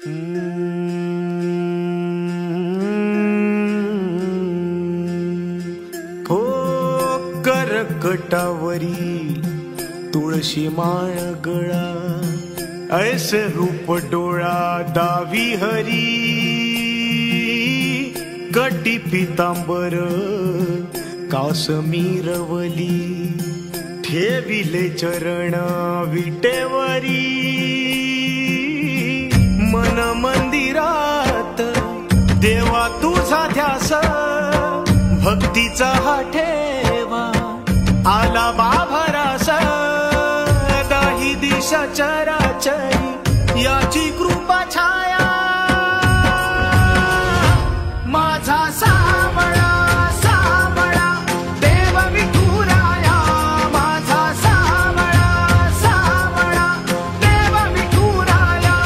हो करकटावरी तुळशी माळ गळा, ऐसे रूप डोळा दावी हरी, कटी पितांबर कासमीरवली, ठेविले चरण विटेवरी, मन मंदिरात देवा तुझा ध्यास, भक्तीचा हा ठेवा आला बाभरास, दाही दिशा चराचरी याची कृपा छाया, माझा सावळा सावळा देव विठुराया, माझा सावळा सावळा देव विठुराया,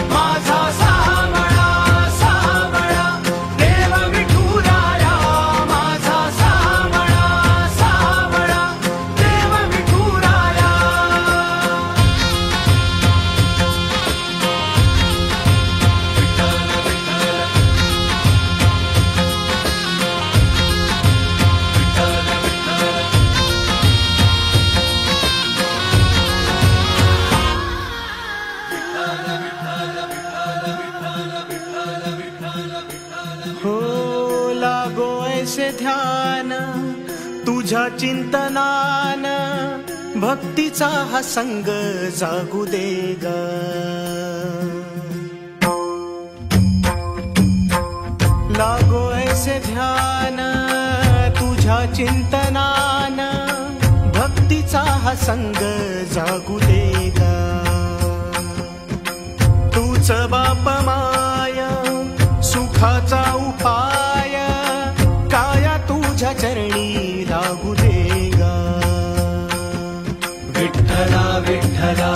माझा सावळा सावळा देव विठुराया, माझा सावळा सावळा देव विठुराया. हो लागो ऐसे ध्यान तुझ्या चिंतनान, भक्तीचा हा संग जागू दे ग. लागो ऐसे ध्यान तुझ्या चिंतनान, भक्तीचा हा संग जागू दे ग. तूच बाप माया सुखाचा उपाय, काया तुझ्या चरणी लागू दे ग. विठ्ठला विठ्ठला